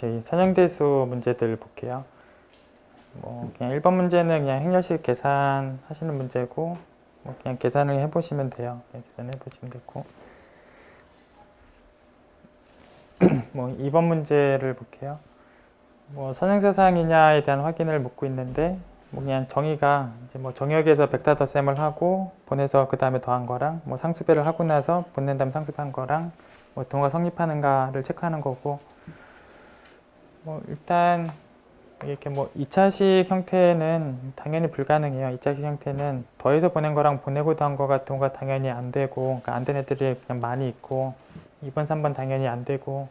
저희 선형대수 문제들 볼게요. 뭐 그냥 1번 문제는 그냥 행렬식 계산하시는 문제고 뭐 그냥 계산을 해보시면 돼요. 그냥 계산해 보시면 되고 뭐 2번 문제를 볼게요. 뭐 선형세상이냐에 대한 확인을 묻고 있는데 뭐 그냥 정의가 이제 뭐 정역에서 벡터 덧셈을 하고 보내서 그 다음에 더한 거랑 뭐 상수배를 하고 나서 보낸 다음 상수배한 거랑 뭐 등호가 성립하는가를 체크하는 거고 뭐 일단 이렇게 뭐 2차식 형태는 당연히 불가능해요. 2차식 형태는 더해서 보낸 거랑 보내고 더한 거 같은 거가 당연히 안 되고 그러니까 안 된 애들이 그냥 많이 있고 2번, 3번 당연히 안 되고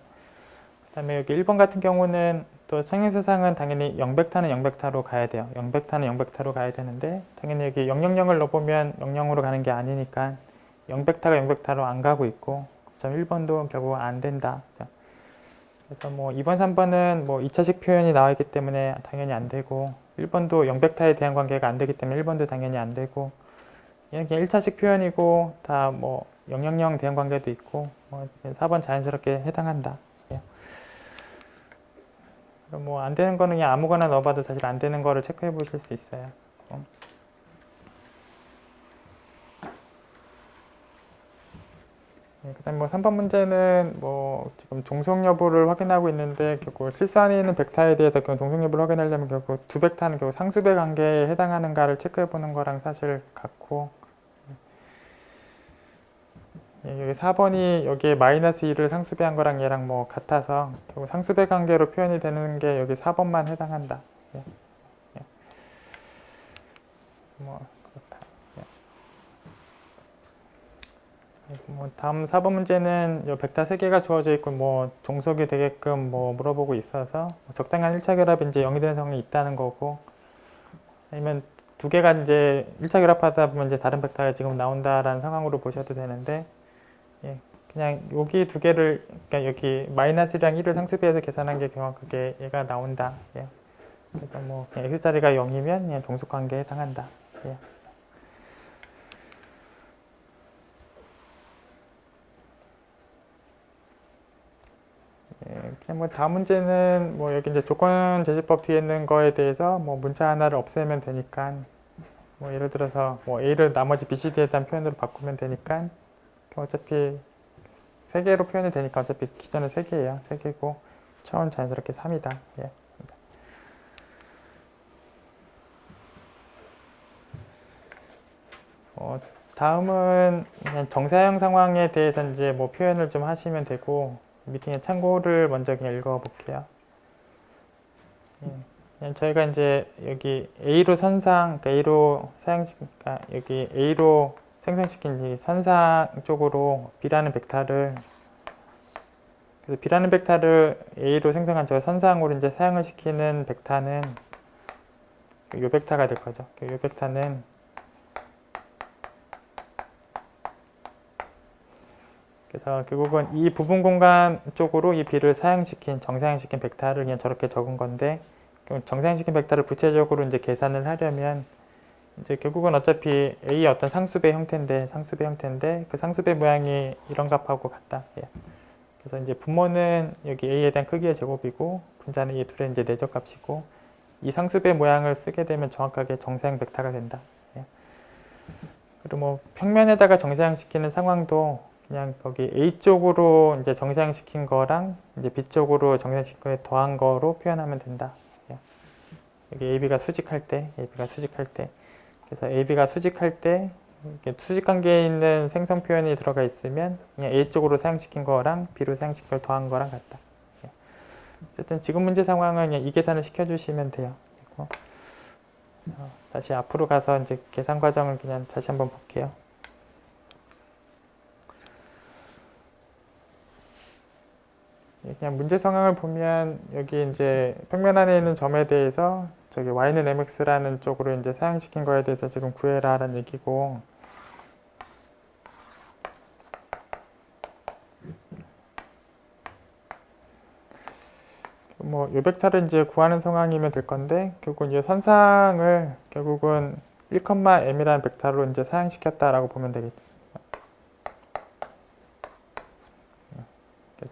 그 다음에 여기 1번 같은 경우는 또 성형세상은 당연히 0벡터는 0벡터로 가야 돼요. 0벡터는 0벡터로 가야 되는데 당연히 여기 000을 넣어보면 00으로 가는 게 아니니까 0벡터가 0벡터로 안 가고 있고 점 1번도 결국 안 된다. 그래서 뭐 2번, 3번은 뭐 2차식 표현이 나와 있기 때문에 당연히 안 되고 1번도 0벡터에 대한 관계가 안 되기 때문에 1번도 당연히 안 되고 얘는 그냥 1차식 표현이고 다 뭐 000 대응 관계도 있고 뭐 4번 자연스럽게 해당한다. 그럼 뭐 안 되는 거는 그냥 아무거나 넣어봐도 사실 안 되는 거를 체크해 보실 수 있어요. 그다음 뭐 3번 문제는 뭐 지금 종속 여부를 확인하고 있는데 결국 실수 안에 있는 벡터에 대해서 그 종속 여부를 확인하려면 결국 두 벡터는 결국 상수배 관계에 해당하는가를 체크해 보는 거랑 사실 같고 여기 4번이 여기에 마이너스 2를 상수배한 거랑 얘랑 뭐 같아서 결국 상수배 관계로 표현이 되는 게 여기 4번만 해당한다. 뭐 그렇다. 뭐 다음 4번 문제는 요 벡터 3개가 주어져 있고 뭐 종속이 되게끔 뭐 물어보고 있어서 적당한 1차 결합이 이제 0이 되는 상황이 있다는 거고 아니면 두 개가 이제 1차 결합하다 보면 이제 다른 벡터가 지금 나온다라는 상황으로 보셔도 되는데 그냥 여기 두 개를 그러니까 여기 마이너스랑 1을 상수비해서 계산한 게 정확하게 얘가 나온다. 그래서 뭐 그냥 x자리가 0이면 그냥 종속관계에 해당한다. 그냥 뭐 다음 문제는 뭐 여기 이제 조건 제시법 뒤에 있는 거에 대해서 뭐 문자 하나를 없애면 되니까 뭐 예를 들어서 뭐 a를 나머지 bcd에 대한 표현으로 바꾸면 되니까 어차피 3개로 표현이 되니까 어차피 기존은 3개예요. 3개고 차원 자연스럽게 3이다. 다음은 그냥 정사형 상황에 대해서 이제 뭐 표현을 좀 하시면 되고 미팅의 참고를 먼저 그냥 읽어볼게요. 그냥 저희가 이제 여기 A로 선상, 그러니까 A로 그러니까 여기 A로 생성시킨 이 선상 쪽으로 B라는 벡터를 그래서 B라는 벡터를 A로 생성한 저 선상으로 이제 사용을 시키는 벡터는 요 벡터가 될 거죠. 요 벡터는 그래서 결국은 이 부분 공간 쪽으로 이 B를 사용시킨 정사형시킨 벡터를 그냥 저렇게 적은 건데 정사형시킨 벡터를 구체적으로 이제 계산을 하려면 이제 결국은 어차피 A의 어떤 상수배 형태인데 그 상수배 모양이 이런 값하고 같다. 그래서 이제 분모는 여기 A에 대한 크기의 제곱이고 분자는 이 둘의 이제 내적 값이고 이 상수배 모양을 쓰게 되면 정확하게 정사형 벡터가 된다. 그리고 뭐 평면에다가 정사형시키는 상황도 그냥 거기 A 쪽으로 이제 정사형시킨 거랑 이제 B 쪽으로 정사형시킨 거에 더한 거로 표현하면 된다. 여기 AB가 수직할 때, 그래서 AB가 수직할 때 수직 관계에 있는 생성 표현이 들어가 있으면 그냥 A 쪽으로 사용시킨 거랑 B로 사용시킨 걸 더한 거랑 같다. 어쨌든 지금 문제 상황은 그냥 이 계산을 시켜주시면 돼요. 다시 앞으로 가서 이제 계산 과정을 그냥 다시 한번 볼게요. 그냥 문제 상황을 보면 여기 이제 평면 안에 있는 점에 대해서 저기 y는 mx라는 쪽으로 이제 사용시킨 거에 대해서 지금 구해라라는 얘기고 뭐 요 벡터를 이제 구하는 상황이면 될 건데 결국은 이 선상을 결국은 1,m이라는 벡터로 이제 사용시켰다라고 보면 되겠죠.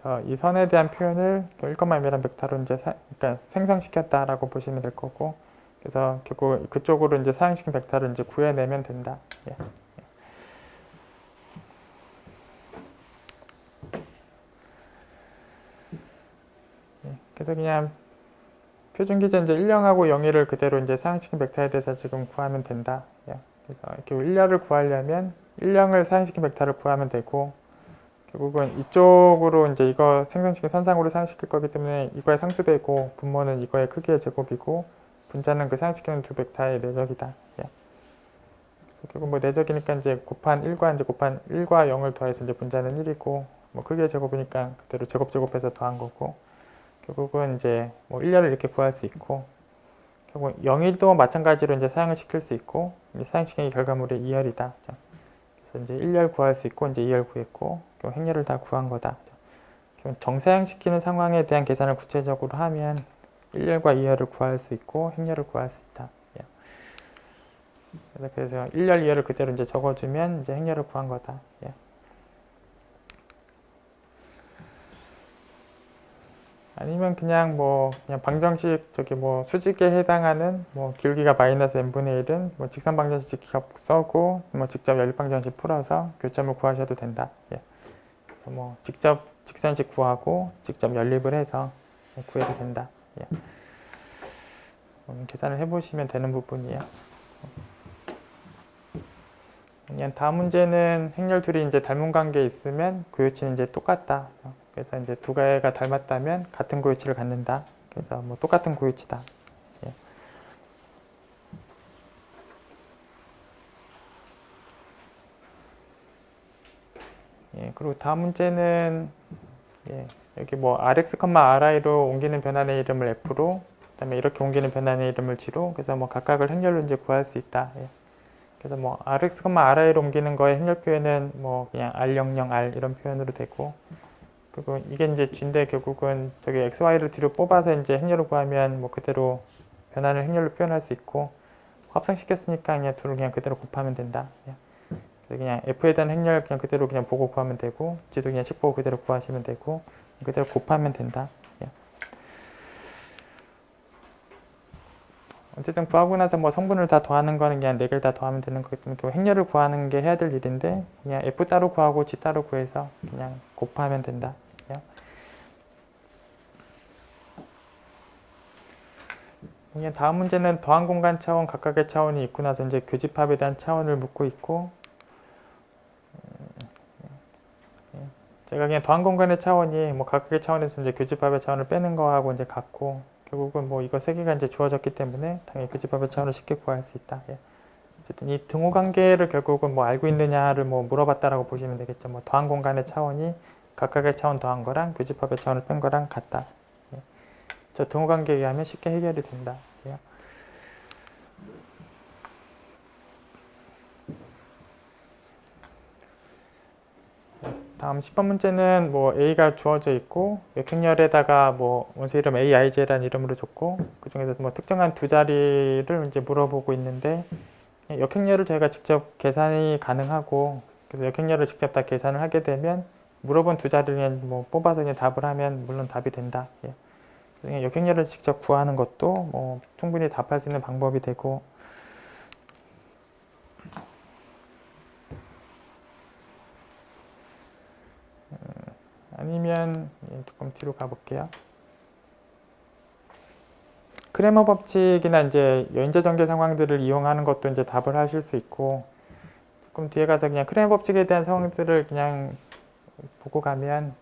그래서 이 선에 대한 표현을 1,m이라는 벡터로 이제 그러니까 생성시켰다라고 보시면 될 거고, 그래서 결국 그쪽으로 이제 사용시킨 벡터를 이제 구해내면 된다. 예. 그래서 그냥 표준 기전 이제 1령하고 0일을 그대로 이제 사용시킨 벡터에 대해서 지금 구하면 된다. 예. 그래서 이렇게 1령을 구하려면 1령을 사용시킨 벡터를 구하면 되고, 결국은 이쪽으로 이제 이거 생성시킨 선상으로 사용시킬 거기 때문에 이거의 상수배고, 분모는 이거의 크기의 제곱이고, 분자는 그 사용시키는 두 벡터의 내적이다. 예. 그래서 결국 뭐 내적이니까 이제 곱한 1과 이제 곱한 1과 0을 더해서 이제 분자는 1이고, 뭐 크기의 제곱이니까 그대로 제곱해서 더한 거고, 결국은 이제 뭐 1렬을 이렇게 구할 수 있고, 결국 0일도 마찬가지로 이제 사용을 시킬 수 있고, 사용시킨 결과물이 2열이다. 그래서 이제 1열 구할 수 있고, 이제 2열 구했고, 행렬을 다 구한 거다. 정사용시키는 상황에 대한 계산을 구체적으로 하면 1열과 2열을 구할 수 있고, 행렬을 구할 수 있다. 그래서 1열, 2열을 그대로 이제 적어주면 이제 행렬을 구한 거다. 아니면 그냥 뭐 그냥 방정식 저기 뭐 수직에 해당하는 뭐 기울기가 마이너스 n분의 1은 뭐 직선 방정식 직접 써고 뭐 직접 연립 방정식 풀어서 교점을 구하셔도 된다. 그래서 뭐 직접 직선식 구하고 직접 연립을 해서 구해도 된다. 계산을 해보시면 되는 부분이에요. 그냥 다음 문제는 행렬 둘이 이제 닮은 관계에 있으면 고유치는 이제 똑같다. 그래서 이제 두 개가 닮았다면 같은 고유치를 갖는다. 그래서 뭐 똑같은 고유치다. 그리고 다음 문제는 여기 뭐 rx, ri로 옮기는 변환의 이름을 f로, 그다음에 이렇게 옮기는 변환의 이름을 g로, 그래서 뭐 각각을 행렬로 이제 구할 수 있다. 그래서 뭐 rx, ri로 옮기는 거의 행렬 표현은 뭐 그냥 r00r 이런 표현으로 되고, 그리고 이게 이제 g인데 결국은 저기 x, y를 뒤로 뽑아서 이제 행렬을 구하면 뭐 그대로 변환을 행렬로 표현할 수 있고, 합성시켰으니까 그냥 둘을 그냥 그대로 곱하면 된다. 그래서 그냥 f에 대한 행렬 그냥 그대로 그냥 보고 구하면 되고, g도 그냥 식 보고 그대로 구하시면 되고, 그대로 곱하면 된다. 어쨌든 구하고 나서 뭐 성분을 다 더하는 거는 그냥 4개를 다 더하면 되는 거기 때문에 또 행렬을 구하는 게 해야 될 일인데, 그냥 f 따로 구하고 g 따로 구해서 그냥 곱하면 된다. 그냥 다음 문제는 더한 공간 차원 각각의 차원이 있고 나서 이제 교집합에 대한 차원을 묻고 있고, 제가 그냥 더한 공간의 차원이 뭐 각각의 차원에서 이제 교집합의 차원을 빼는 거하고 이제 같고, 결국은 뭐 이거 3개가 이제 주어졌기 때문에 당연히 교집합의 차원을 쉽게 구할 수 있다. 어쨌든 이 등호 관계를 결국은 뭐 알고 있느냐를 뭐 물어봤다라고 보시면 되겠죠. 뭐 더한 공간의 차원이 각각의 차원 더한 거랑 교집합의 차원을 뺀 거랑 같다. 저 등호 관계에 의하면 쉽게 해결이 된다. 다음 10번 문제는 뭐 A가 주어져 있고 역행렬에다가 뭐 원소 이름 AIJ라는 이름으로 줬고, 그 중에서 뭐 특정한 두 자리를 이제 물어보고 있는데, 역행렬을 저희가 직접 계산이 가능하고, 그래서 역행렬을 직접 다 계산을 하게 되면 물어본 두 자리를 그냥 뭐 뽑아서 그냥 답을 하면 물론 답이 된다. 역행렬을 직접 구하는 것도 뭐 충분히 답할 수 있는 방법이 되고, 아니면 조금 뒤로 가볼게요. 크레머 법칙이나 이제 여인자 전개 상황들을 이용하는 것도 이제 답을 하실 수 있고, 조금 뒤에 가서 그냥 크레머 법칙에 대한 상황들을 그냥 보고 가면,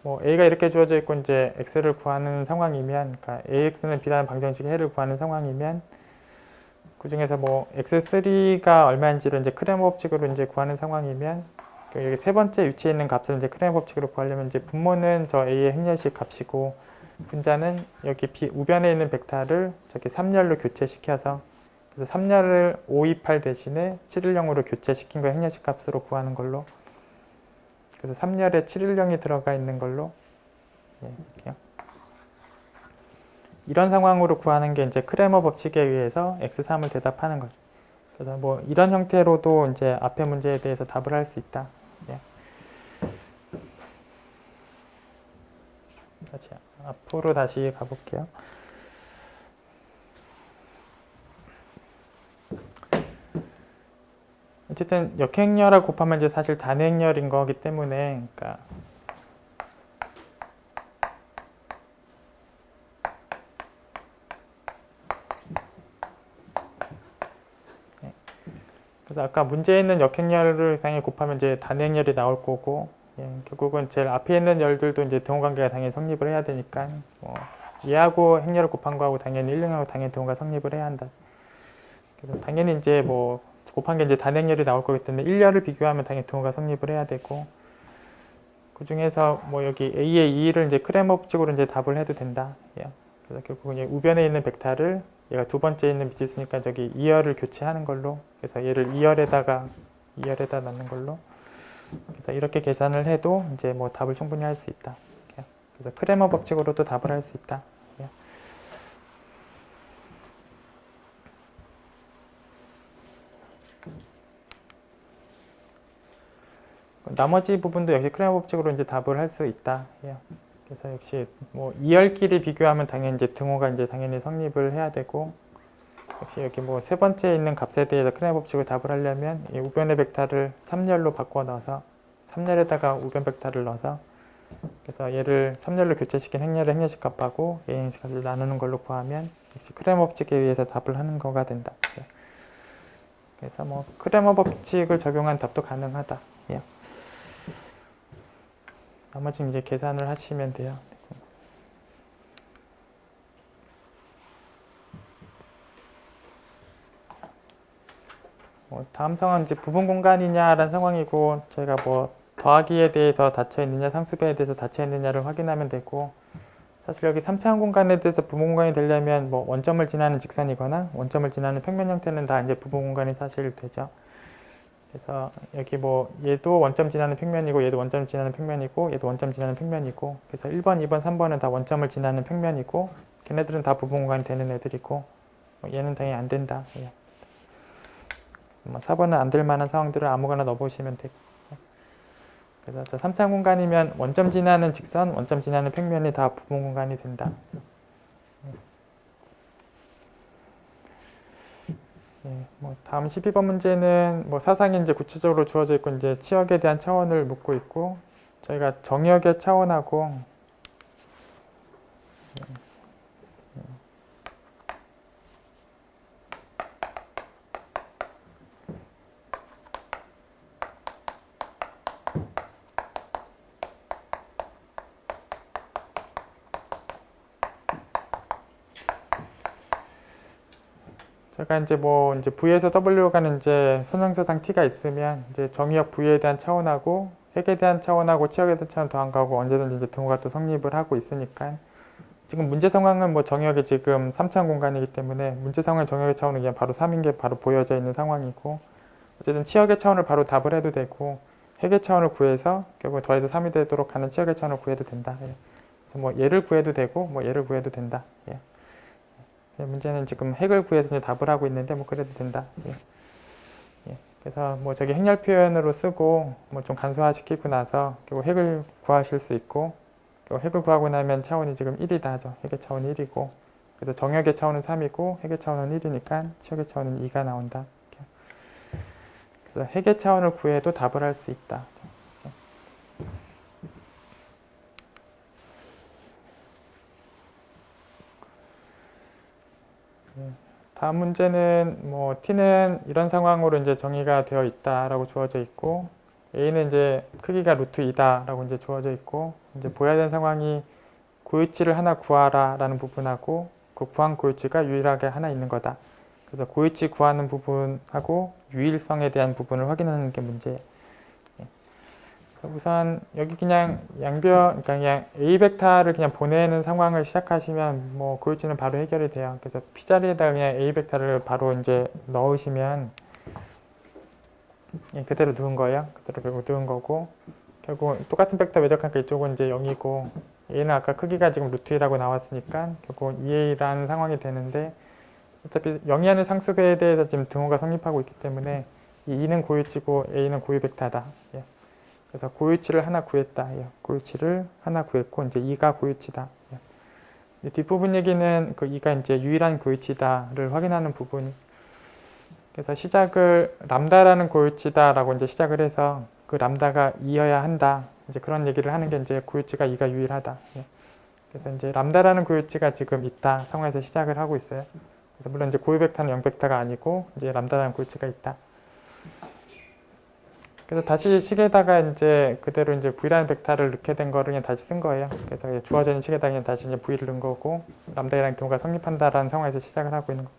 뭐 A가 이렇게 주어져 있고 이제 X를 구하는 상황이면, 그러니까 AX는 B라는 방정식의 해를 구하는 상황이면, 그 중에서 뭐 X3가 얼마인지를 이제 크레머 법칙으로 이제 구하는 상황이면, 여기 세 번째 위치에 있는 값을 이제 크레머 법칙으로 구하려면 이제 분모는 저 A의 행렬식 값이고, 분자는 여기 B 우변에 있는 벡터를 저기 3열로 교체시켜서, 그래서 3열을 528 대신에 710으로 교체시킨 거 행렬식 값으로 구하는 걸로, 그래서 3열에 710이 들어가 있는 걸로, 이렇게요. 이런 상황으로 구하는 게 이제 크레머 법칙에 의해서 X3을 대답하는 거죠. 그래서 뭐 이런 형태로도 이제 앞에 문제에 대해서 답을 할 수 있다. 다시 앞으로 다시 가볼게요. 어쨌든 역행렬을 곱하면 이제 사실 단행렬인 거기 때문에, 그러니까 그래서 아까 문제에 있는 역행열을 당연히 곱하면 이제 단행열이 나올 거고, 결국은 제일 앞에 있는 열들도 이제 등호관계가 당연히 성립을 해야 되니까, 얘하고 행렬을 곱한 거하고 당연히 1령하고 당연히 등호가 성립을 해야 한다. 그래서 당연히 이제 뭐 곱한 게 이제 단행열이 나올 거기 때문에 1열을 비교하면 당연히 등호가 성립을 해야 되고, 그 중에서 뭐 여기 A의 2를 이제 크레머 법칙으로 이제 답을 해도 된다. 그래서 결국은 우변에 있는 벡터를 얘가 두 번째에 있는 미지수니까 저기 2열을 교체하는 걸로, 그래서 얘를 2열에다 넣는 걸로, 그래서 이렇게 계산을 해도 이제 뭐 답을 충분히 할 수 있다. 그래서 크레머 법칙으로도 답을 할 수 있다. 나머지 부분도 역시 크레머 법칙으로 이제 답을 할 수 있다. 그래서 역시 뭐 2열끼리 비교하면 당연히 이제 등호가 이제 당연히 성립을 해야 되고, 역시 여기 뭐 세 번째 있는 값에 대해서 크레머 법칙을 답을 하려면 이 우변의 벡터를 3열로 바꿔 넣어서 3열에다가 우변 벡터를 넣어서, 그래서 얘를 3열로 교체시킨 행렬의 행렬식 값하고 A 행식 값을 나누는 걸로 구하면 역시 크레머 법칙에 의해서 답을 하는 거가 된다. 그래서 뭐 크레머 법칙을 적용한 답도 가능하다. 나머지는 이제 계산을 하시면 돼요. 다음 상황은 이제 부분 공간이냐라는 상황이고, 저희가 뭐 더하기에 대해서 닫혀 있느냐, 상수배에 대해서 닫혀 있느냐를 확인하면 되고, 사실 여기 3차원 공간에 대해서 부분 공간이 되려면 뭐 원점을 지나는 직선이거나 원점을 지나는 평면 형태는 다 이제 부분 공간이 사실 되죠. 그래서 여기 뭐 얘도 원점 지나는 평면이고, 얘도 원점 지나는 평면이고, 얘도 원점 지나는 평면이고, 그래서 1번, 2번, 3번은 다 원점을 지나는 평면이고, 걔네들은 다 부분 공간이 되는 애들이고, 얘는 당연히 안 된다. 4번은 안 될 만한 상황들을 아무거나 넣어보시면 되고, 그래서 저 3차원 공간이면 원점 지나는 직선, 원점 지나는 평면이 다 부분 공간이 된다. 뭐 다음 12번 문제는 뭐 사상이 이제 구체적으로 주어져 있고, 이제 치역에 대한 차원을 묻고 있고, 저희가 정역의 차원하고 제가 이제 뭐 이제 V에서 W로 가는 이제 선형사상 T가 있으면 이제 정의역 V에 대한 차원하고 핵에 대한 차원하고 치역에 대한 차원 더한 거하고 언제든지 이제 등호가 또 성립을 하고 있으니까, 지금 문제 상황은 뭐 정의역이 지금 3차원 공간이기 때문에 문제 상황의 정의역의 차원은 그냥 바로 3인 게 바로 보여져 있는 상황이고, 어쨌든 치역의 차원을 바로 답을 해도 되고, 핵의 차원을 구해서 결국 더해서 3이 되도록 하는 치역의 차원을 구해도 된다. 그래서 뭐 얘를 구해도 되고 뭐 얘를 구해도 된다. 문제는 지금 핵을 구해서 이제 답을 하고 있는데 뭐 그래도 된다. 그래서 뭐 저기 행렬 표현으로 쓰고 뭐 좀 간소화시키고 나서 결국 핵을 구하실 수 있고, 결국 핵을 구하고 나면 차원이 지금 1이다 하죠. 핵의 차원이 1이고, 그래서 정역의 차원은 3이고 핵의 차원은 1이니까 치역의 차원은 2가 나온다. 그래서 핵의 차원을 구해도 답을 할 수 있다. 다음 문제는 뭐 t는 이런 상황으로 이제 정의가 되어 있다라고 주어져 있고, a는 이제 크기가 루트 2다라고 이제 주어져 있고, 이제 보여야 되는 상황이 고유치를 하나 구하라라는 부분하고 그 구한 고유치가 유일하게 하나 있는 거다. 그래서 고유치 구하는 부분하고 유일성에 대한 부분을 확인하는 게 문제예요. 우선 여기 그냥 그러니까 그냥 A 벡터를 그냥 보내는 상황을 시작하시면 뭐 고유치는 바로 해결이 돼요. 그래서 P 자리에다 그냥 A 벡터를 바로 이제 넣으시면 그대로 넣은 거예요. 그대로 결국 넣은 거고, 결국 똑같은 벡터 외적하니까 이쪽은 이제 0이고, A는 아까 크기가 지금 루트 2라고 나왔으니까 결국 2A라는 상황이 되는데, 어차피 0이 하는 상수배에 대해서 지금 등호가 성립하고 있기 때문에 이 2는 고유치고 A는 고유 벡터다. 그래서 고유치를 하나 구했다. 예. 고유치를 하나 구했고 이제 2가 고유치다. 예. 뒷부분 얘기는 그 2가 이제 유일한 고유치다를 확인하는 부분이. 그래서 시작을 람다라는 고유치다라고 이제 시작을 해서 그 람다가 2여야 한다. 이제 그런 얘기를 하는 게 이제 고유치가 2가 유일하다. 예. 그래서 이제 람다라는 고유치가 지금 있다 상황에서 시작을 하고 있어요. 그래서 물론 이제 고유 벡터는 0 벡터가 아니고 이제 람다라는 고유치가 있다. 그래서 다시 식에다가 이제 그대로 이제 v라는 벡터를 넣게 된 거를 그냥 다시 쓴 거예요. 그래서 주어져 있는 식에다가 그냥 다시 이제 v를 넣은 거고 람다라는 경우가 성립한다라는 상황에서 시작을 하고 있는 거.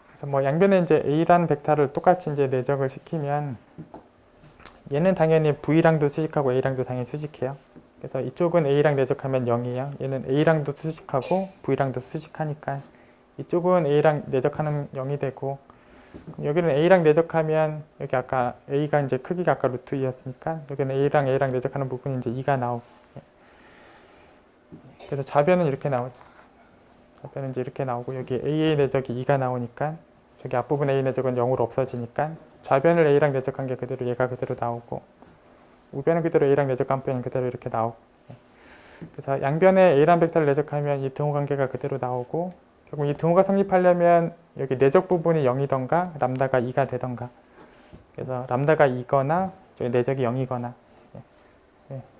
그래서 뭐 양변에 이제 a라는 벡터를 똑같이 이제 내적을 시키면 얘는 당연히 v랑도 수직하고 a랑도 당연히 수직해요. 그래서 이쪽은 a랑 내적하면 0이에요. 얘는 a랑도 수직하고 v랑도 수직하니까 이쪽은 a랑 내적하는 0이 되고 여기는 a랑 내적하면 여기 아까 a가 이제 크기가 아까 루트 2였으니까 여기는 a랑 내적하는 부분이 이제 2가 나오고 그래서 좌변은 이렇게 나오죠. 좌변은 이제 이렇게 나오고 여기 a의 내적이 2가 나오니까 저기 앞부분 a 내적은 0으로 없어지니까 좌변을 a랑 내적한 게 그대로 얘가 그대로 나오고 우변은 그대로 a랑 내적한 변은 그대로 이렇게 나오고 그래서 양변에 a란 벡터를 내적하면 이 등호 관계가 그대로 나오고 결국 이 등호가 성립하려면 여기 내적 부분이 0이던가 람다가 2가 되던가 그래서 람다가 2거나 저기 내적이 0이거나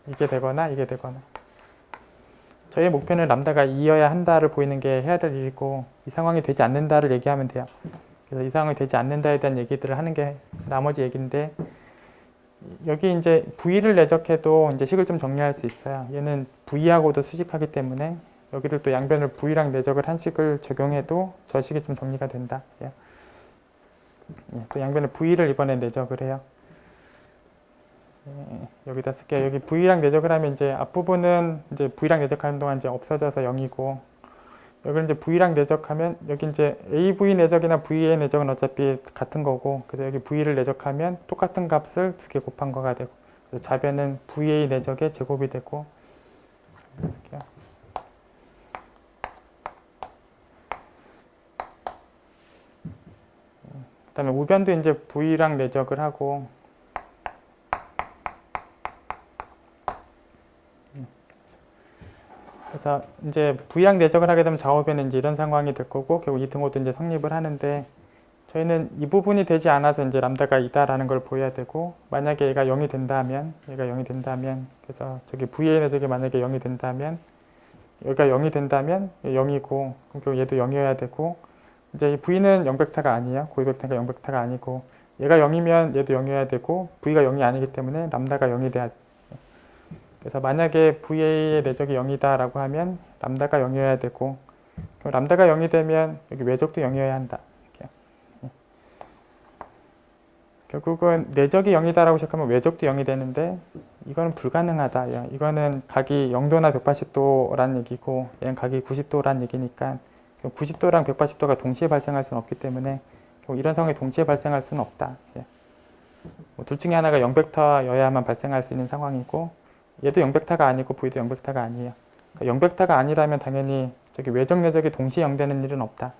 이게 되거나 이게 되거나 저희의 목표는 람다가 2여야 한다를 보이는 게 해야 될 일이고 이 상황이 되지 않는다를 얘기하면 돼요. 그래서 이 상황이 되지 않는다에 대한 얘기들을 하는 게 나머지 얘기인데 여기 이제 V를 내적해도 이제 식을 좀 정리할 수 있어요. 얘는 V하고도 수직하기 때문에 여기를 또 양변을 V랑 내적을 한 식을 적용해도 저 식이 좀 정리가 된다. 또 양변을 V를 이번에 내적을 해요. 여기다 쓸게요. 여기 V랑 내적을 하면 이제 앞부분은 이제 V랑 내적하는 동안 이제 없어져서 0이고 여기를 이제 V랑 내적하면 여기 이제 AV 내적이나 VA 내적은 어차피 같은 거고 그래서 여기 V를 내적하면 똑같은 값을 두 개 곱한 거가 되고 그래서 좌변은 VA 내적의 제곱이 되고 그 다음에 우변도 이제 V랑 내적을 하고 그래서 이제 V랑 내적을 하게 되면 좌우변은 이제 이런 상황이 될 거고 결국 이 등호도 이제 성립을 하는데 저희는 이 부분이 되지 않아서 이제 람다가 2다라는 걸 보여야 되고 만약에 얘가 0이 된다면 그래서 저기 V의 내적이 만약에 0이 된다면 여기가 0이 된다면 0이고 그럼 결국 얘도 0이어야 되고 이제 이 V는 0벡터가 아니에요. 고유 벡터가 0벡터가 아니고 얘가 0이면 얘도 0이어야 되고 V가 0이 아니기 때문에 람다가 0이 돼야 돼. 그래서 만약에 VA의 내적이 0이다 라고 하면 람다가 0이어야 되고 그럼 람다가 0이 되면 여기 외적도 0이어야 한다. 결국은 내적이 0이다 라고 시작하면 외적도 0이 되는데 이거는 불가능하다. 이거는 각이 0도나 180도라는 얘기고 얘는 각이 90도라는 얘기니까 90도랑 180도가 동시에 발생할 수는 없기 때문에 이런 상황이 동시에 발생할 수는 없다. 둘 중에 하나가 0벡터여야만 발생할 수 있는 상황이고 얘도 0벡터가 아니고 V도 0벡터가 아니에요. 그러니까 0벡터가 아니라면 당연히 저기 외적 내적이 동시에 0 되는 일은 없다.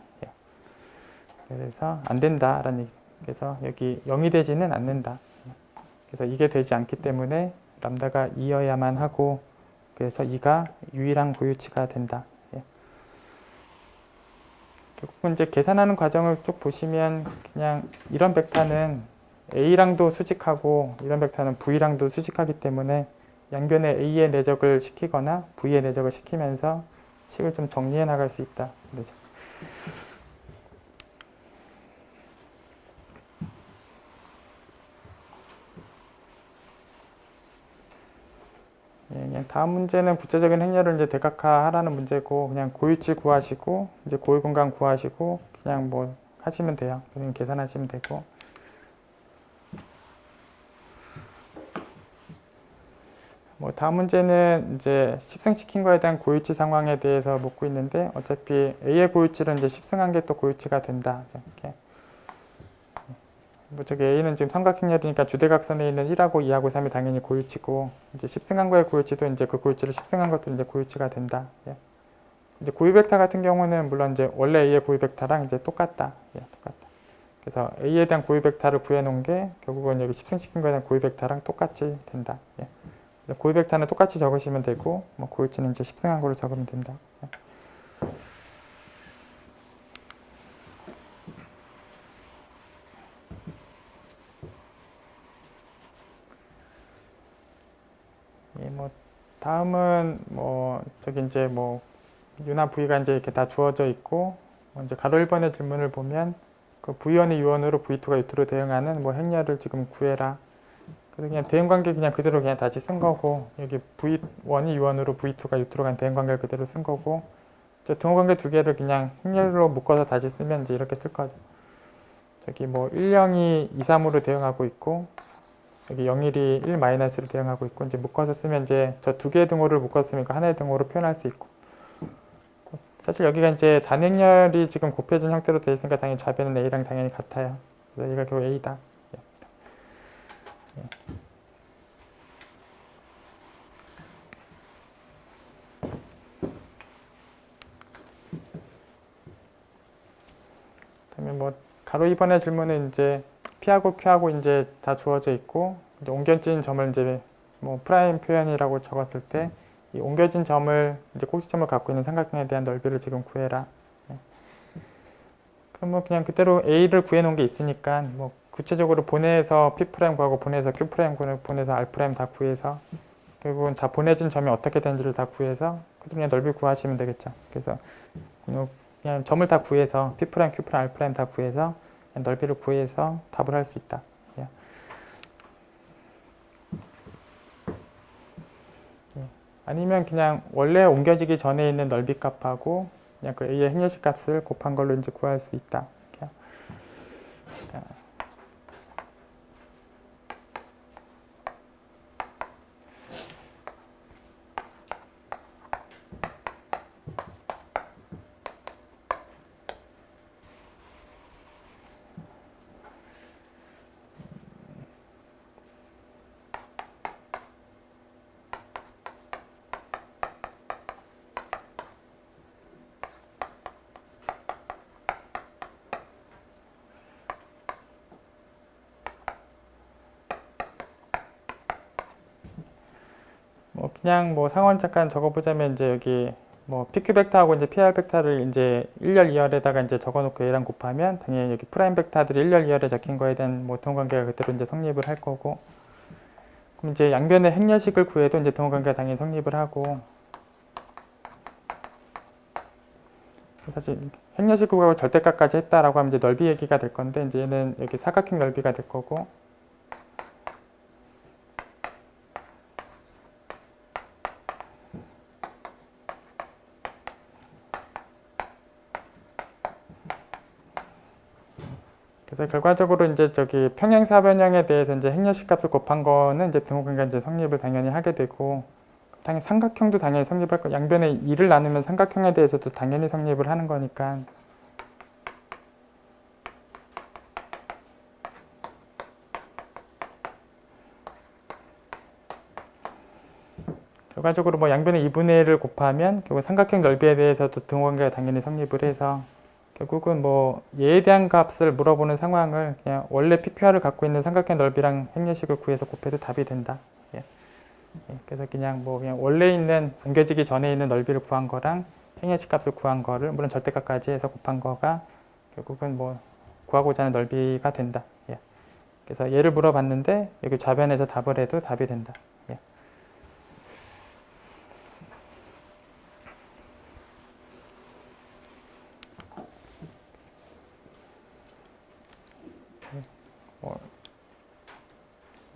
그래서 안 된다라는 얘기죠. 그래서 여기 0이 되지는 않는다. 그래서 이게 되지 않기 때문에 람다가 2여야만 하고 그래서 2가 유일한 고유치가 된다. 결국은 이제 계산하는 과정을 쭉 보시면 그냥 이런 벡터는 A랑도 수직하고 이런 벡터는 V랑도 수직하기 때문에 양변에 A의 내적을 시키거나 V의 내적을 시키면서 식을 좀 정리해 나갈 수 있다. 그냥 다음 문제는 구체적인 행렬을 이제 대각화하라는 문제고 그냥 고유치 구하시고 이제 고유 공간 구하시고 그냥 뭐 하시면 돼요. 그냥 계산하시면 되고. 뭐 다음 문제는 이제 10승시킨 거에 대한 고유치 상황에 대해서 묻고 있는데 어차피 A의 고유치는 이제 10승한 게 또 고유치가 된다. 이렇게. 뭐 저기 A는 지금 삼각행렬이니까 주대각선에 있는 1하고 2하고 3이 당연히 고유치고 이제 10승한 거의 고유치도 이제 그 고유치를 10승한 것도 이제 고유치가 된다. 이제 고유 벡터 같은 경우는 물론 이제 원래 A의 고유 벡터랑 이제 똑같다. 똑같다. 그래서 A에 대한 고유 벡터를 구해놓은 게 결국은 여기 집승시킨 거에 대한 고유 벡터랑 똑같이 된다. 예. 고유 벡터는 똑같이 적으시면 되고 뭐 고유치는 이제 집승한 거로 적으면 된다. 예, 뭐 다음은 뭐 저기 이제 뭐 U나 V가 이제 이렇게 다 주어져 있고 이제 가로 1번의 질문을 보면 그 V1이 U1으로 V2가 U2로 대응하는 뭐 행렬을 지금 구해라. 그래서 그냥 대응 관계 그냥 그대로 그냥 다시 쓴 거고 여기 V1이 U1으로 V2가 U2로 간 대응 관계를 그대로 쓴 거고 저 등호 관계 두 개를 그냥 행렬로 묶어서 다시 쓰면 이제 이렇게 쓸 거죠. 저기 뭐 1, 0이 2, 3으로 대응하고 있고 여기 0, 1이 1, 마이너스로 대응하고 있고 이제 묶어서 쓰면 이제 저 두 개의 등호를 묶었으니까 하나의 등호로 표현할 수 있고 사실 여기가 이제 단행렬이 지금 곱해진 형태로 되어 있으니까 당연히 좌변은 A랑 당연히 같아요. 그래서 얘가 결국 A다. 예. 그다음에 뭐 가로 2번의 질문은 이제 P하고 Q하고 이제 다 주어져 있고 이제 옮겨진 점을 이제 뭐 프라임 표현이라고 적었을 때 이 옮겨진 점을 이제 꼭지점을 갖고 있는 삼각형에 대한 넓이를 지금 구해라. 예. 그럼 뭐 그냥 그대로 A를 구해놓은 게 있으니까 뭐 구체적으로 본에서 P' 구하고 본에서 Q' 구하고 본에서 R' 다 구해서 결국은 다 보내진 점이 어떻게 되는지를 다 구해서 그냥 넓이 구하시면 되겠죠. 그래서 그냥 점을 다 구해서 P', Q', R' 다 구해서 그냥 넓이를 구해서 답을 할 수 있다. 예. 예. 아니면 그냥 원래 옮겨지기 전에 있는 넓이 값하고 그냥 그 A의 행렬식 값을 곱한 걸로 이제 구할 수 있다. 뭐 그냥 뭐 상황 잠깐 적어보자면 이제 여기 뭐 PQ 벡터하고 이제 PR 벡터를 이제 1열 2열에다가 이제 적어놓고 얘랑 곱하면 당연히 여기 프라임 벡터들이 1열 2열에 적힌 거에 대한 뭐 등호 관계가 그대로 이제 성립을 할 거고 그럼 이제 양변의 행렬식을 구해도 이제 등호 관계가 당연히 성립을 하고 사실 행렬식 구하고 절대값까지 했다라고 하면 이제 넓이 얘기가 될 건데 이제 얘는 여기 사각형 넓이가 될 거고 그래서 결과적으로 이제 저기 평행사변형에 대해서 이제 행렬식 값을 곱한 거는 이제 등호 관계가 이제 성립을 당연히 하게 되고 당연히 삼각형도 당연히 성립할 거 양변에 2를 나누면 삼각형에 대해서도 당연히 성립을 하는 거니까 결과적으로 뭐 양변의 2분의 1을 곱하면 결국 삼각형 넓이에 대해서도 등호 관계가 당연히 성립을 해서 결국은 뭐 얘에 대한 값을 물어보는 상황을 그냥 원래 PQR을 갖고 있는 삼각형 넓이랑 행렬식을 구해서 곱해도 답이 된다. 예. 예. 그래서 그냥 뭐 그냥 원래 있는 옮겨지기 전에 있는 넓이를 구한 거랑 행렬식 값을 구한 거를 물론 절대값까지 해서 곱한 거가 결국은 뭐 구하고자 하는 넓이가 된다. 예. 그래서 얘를 물어봤는데 여기 좌변에서 답을 해도 답이 된다. 예.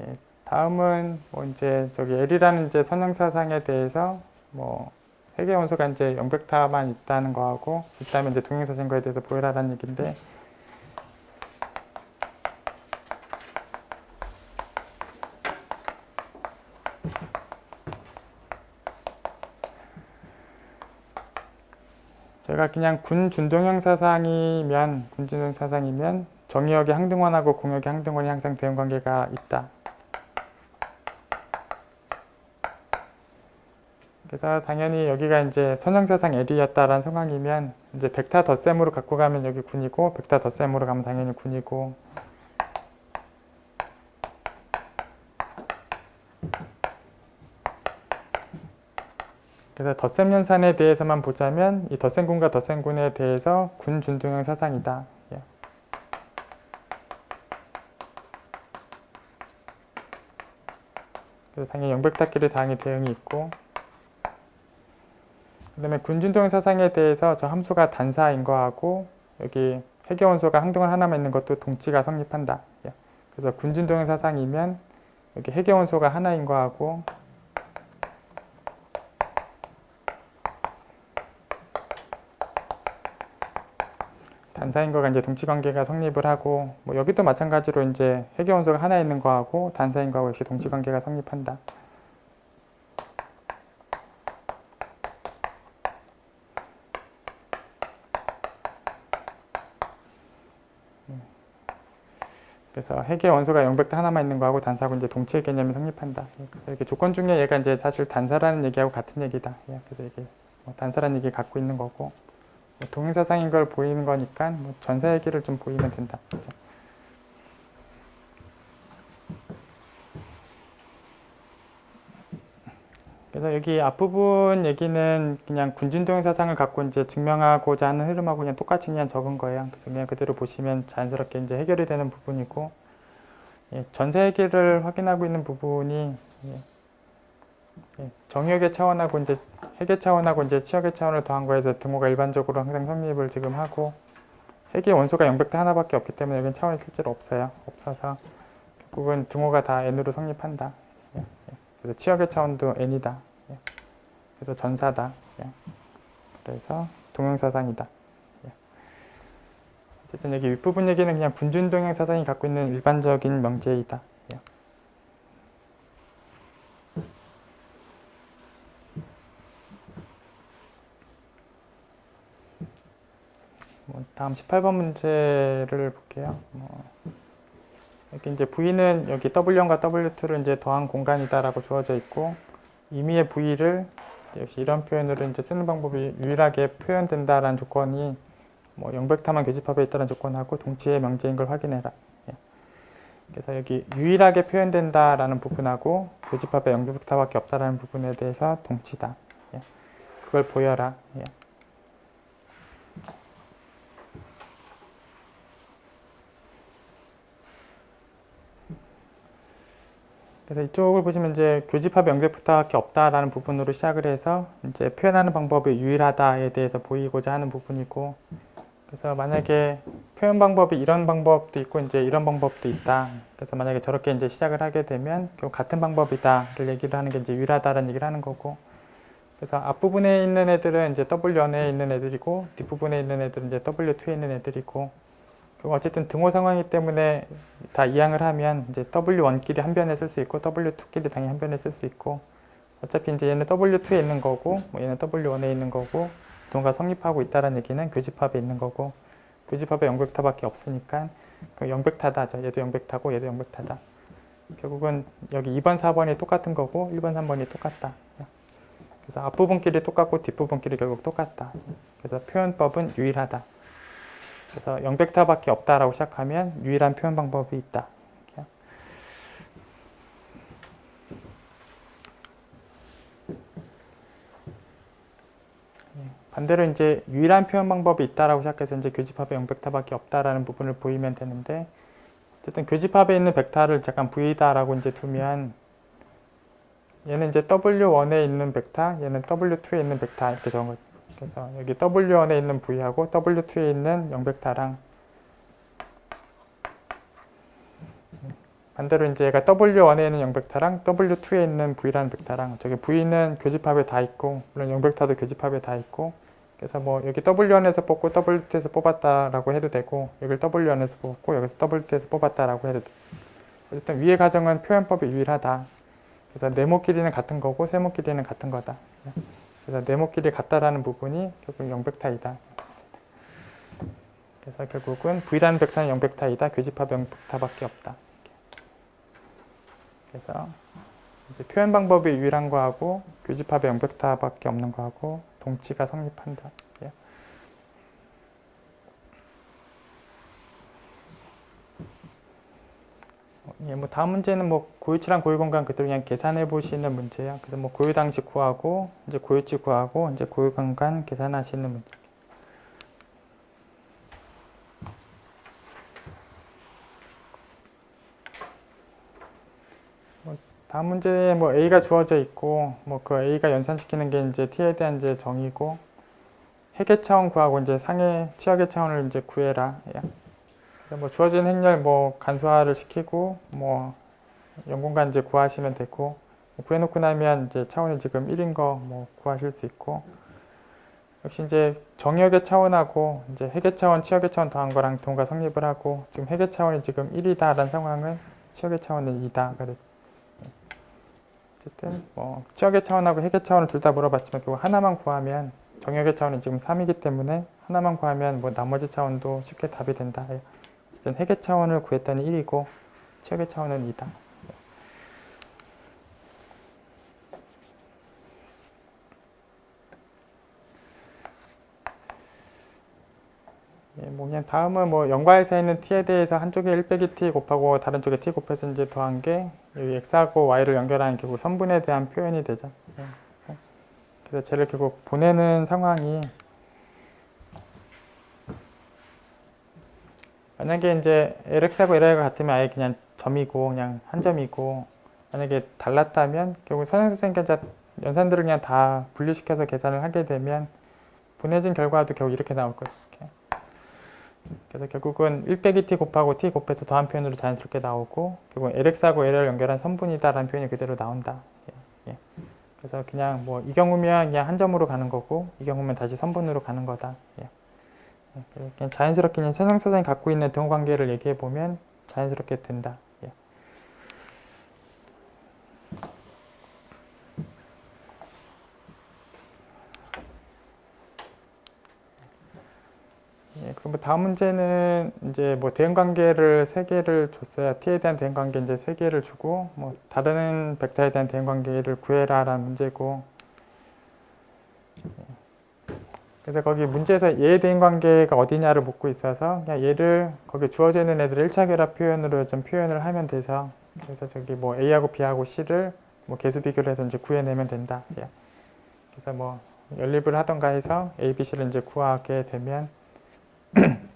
예, 다음은 뭐 이제 저기 L이라는 이제 선형사상에 대해서 뭐 회계 원소가 이제 영벡터만 있다는 거하고 있다면 이제 동형사진 거에 대해서 보여라라는 얘기인데 제가 그냥 군준동형 사상이면 정의역의 항등원하고 공역의 항등원이 항상 대응 관계가 있다. 그래서 당연히 여기가 이제 선형사상 L이었다라는 상황이면 이제 벡터 덧셈으로 갖고 가면 여기 군이고 벡터 덧셈으로 가면 당연히 군이고 그래서 덧셈 연산에 대해서만 보자면 이 덧셈군과 덧셈군에 대해서 군 준동형 사상이다. 예. 그래서 당연히 영백타끼리 당연히 대응이 있고 그 다음에 군준동형 사상에 대해서 저 함수가 단사인 거하고 여기 해계원소가 항동을 하나만 있는 것도 동치가 성립한다. 예. 그래서 군준동형 사상이면 여기 해계원소가 하나인 거하고 단사인 거가 이제 동치관계가 성립을 하고 뭐 여기도 마찬가지로 이제 해계원소가 하나 있는 거하고 단사인 거하고 역시 동치관계가 성립한다. 그래서 핵의 원소가 영백도 하나만 있는 거하고 단사하고 이제 동치의 개념이 성립한다. 그래서 이렇게 조건 중에 얘가 이제 사실 단사라는 얘기하고 같은 얘기다. 그래서 이게 뭐 단사라는 얘기 갖고 있는 거고 뭐 동행사상인 걸 보이는 거니까 뭐 전사 얘기를 좀 보이면 된다. 그렇죠? 그래서 여기 앞부분 얘기는 그냥 군준동행사상을 갖고 이제 증명하고자 하는 흐름하고 그냥 똑같이 그냥 적은 거예요. 그래서 그냥 그대로 보시면 자연스럽게 이제 해결이 되는 부분이고, 전세 해결을 확인하고 있는 부분이 정의역의 차원하고 이제 해계 차원하고 이제 치역의 차원을 더한 거에서 등호가 일반적으로 항상 성립을 지금 하고, 해계 원소가 영백도 하나밖에 없기 때문에 여기는 차원이 실제로 없어요. 없어서 결국은 등호가 다 n으로 성립한다. 그래서 치역의 차원도 n이다. 그래서 전사다. 그래서 동형사상이다. 어쨌든 여기 윗부분 얘기는 그냥 군준동형사상이 갖고 있는 일반적인 명제이다. 다음 18번 문제를 볼게요. 여기 이제 V는 여기 W1과 W2를 이제 더한 공간이다라고 주어져 있고, 임의의 V를 역시 이런 표현으로 이제 쓰는 방법이 유일하게 표현된다라는 조건이 뭐 영백타만 교집합에 있다는 조건하고 동치의 명제인 걸 확인해라. 그래서 여기 유일하게 표현된다라는 부분하고 교집합에 영백타밖에 없다라는 부분에 대해서 동치다. 그걸 보여라. 그래서 이쪽을 보시면 이제 교집합 영백타밖에 없다라는 부분으로 시작을 해서 이제 표현하는 방법이 유일하다에 대해서 보이고자 하는 부분이고, 그래서 만약에 표현 방법이 이런 방법도 있고 이제 이런 방법도 있다. 그래서 만약에 저렇게 이제 시작을 하게 되면 결국 같은 방법이다를 얘기를 하는 게 이제 유일하다라는 얘기를 하는 거고, 그래서 앞부분에 있는 애들은 이제 W1에 있는 애들이고 뒷부분에 있는 애들은 이제 W2에 있는 애들이고, 어쨌든 등호 상황이기 때문에 다 이항을 하면 이제 W1끼리 한 변에 쓸 수 있고 W2끼리 당연히 한 변에 쓸 수 있고, 어차피 이제 얘는 W2에 있는 거고 뭐 얘는 W1에 있는 거고 등호가 성립하고 있다는 얘기는 교집합에 있는 거고, 교집합에 영백타밖에 없으니까 영백타다죠. 얘도 영백타고 얘도 영백타다. 결국은 여기 2번, 4번이 똑같은 거고 1번, 3번이 똑같다. 그래서 앞부분끼리 똑같고 뒷부분끼리 결국 똑같다. 그래서 표현법은 유일하다. 그래서 영백타밖에 없다라고 시작하면 유일한 표현 방법이 있다. 반대로 이제 유일한 표현 방법이 있다라고 시작해서 이제 교집합에 영백타밖에 없다라는 부분을 보이면 되는데, 어쨌든 교집합에 있는 벡터를 잠깐 V다라고 이제 두면 얘는 이제 W1에 있는 벡터, 얘는 W2에 있는 벡터 이렇게 적은 거죠. 그래서 여기 W1에 있는 V하고 W2에 있는 영백타랑 반대로 이제 얘가 W1에 있는 영백타랑 W2에 있는 V라는 벡터랑 저기 V는 교집합에 다 있고 물론 영백타도 교집합에 다 있고, 그래서 뭐 여기 W1에서 뽑고 W2에서 뽑았다라고 해도 되고 여기를 W1에서 뽑고 여기서 W2에서 뽑았다라고 해도 돼. 어쨌든 위의 가정은 표현법이 유일하다. 그래서 네모 길이는 같은 거고 세모 길이는 같은 거다. 그래서 네모 길이 같다라는 부분이 결국 영백타이다. 그래서 결국은 V라는 벡터는 영백타이다. 교집합 영백타밖에 없다. 그래서 이제 표현 방법이 유일한 거하고 교집합의 영벡터밖에 없는 거하고 동치가 성립한다. 예. 예, 뭐 다음 문제는 뭐 고유치랑 고유 공간 그대로 그냥 계산해 보시는 문제예요. 그래서 뭐 고유 당식 구하고 이제 고유치 구하고 이제 고유 공간 계산하시는 문제. 다음 문제에 뭐 A가 주어져 있고 뭐 그 A가 연산시키는 게 이제 T에 대한 이제 정의고 해계 차원 구하고 이제 상해 치역의 차원을 이제 구해라. 예. 뭐 주어진 행렬 뭐 간소화를 시키고 뭐 연공간 이제 구하시면 되고 뭐 구해놓고 나면 이제 차원이 지금 1인 거 뭐 구하실 수 있고 역시 이제 정역의 차원하고 이제 해계 차원, 치역의 차원 더한 거랑 동과 성립을 하고 지금 해계 차원이 지금 1이다라는 상황은 치역의 차원은 2다. 어쨌든 뭐 치역의 차원하고 해계 차원을 둘 다 물어봤지만 결국 하나만 구하면 정역의 차원이 지금 3이기 때문에 하나만 구하면 뭐 나머지 차원도 쉽게 답이 된다. 어쨌든 해계 차원을 구했더니 1이고 치역의 차원은 2다. 예, 뭐 그냥 다음은 뭐 연과에서 있는 t에 대해서 한쪽에 1 빼기 t 곱하고 다른 쪽에 t 곱해서 이제 더한 게 여기 x하고 y를 연결하는 결국 선분에 대한 표현이 되죠. 예. 그래서 쟤를 결국 보내는 상황이 만약에 이제 LX하고 LY가 같으면 아예 그냥 점이고 그냥 한 점이고 만약에 달랐다면 결국 선행선생님께서 연산들을 그냥 다 분리시켜서 계산을 하게 되면 보내진 결과도 결국 이렇게 나올 거예요. 이렇게. 그래서 결국은 1 빼기 t 곱하고 t 곱해서 더한 표현으로 자연스럽게 나오고 결국 LX하고 LY를 연결한 선분이다라는 표현이 그대로 나온다. 예. 예. 그래서 그냥 뭐 이 경우면 그냥 한 점으로 가는 거고 이 경우면 다시 선분으로 가는 거다. 예. 그냥 자연스럽게 그냥 선생님이 갖고 있는 등호 관계를 얘기해 보면 자연스럽게 된다. 예. 예, 그럼 뭐 다음 문제는 이제 뭐 대응 관계를 3개를 줬어요. t에 대한 대응 관계 이제 3개를 주고 뭐 다른 벡터에 대한 대응 관계를 구해라라는 문제고. 그래서 거기 문제에서 얘의 대응 관계가 어디냐를 묻고 있어서 그냥 얘를 거기 주어져 있는 애들을 1차 결합 표현으로 좀 표현을 하면 돼서 그래서 저기 뭐 A하고 B하고 C를 뭐 개수 비교를 해서 이제 구해내면 된다. 예. 그래서 뭐 연립을 하던가 해서 A, B, C를 이제 구하게 되면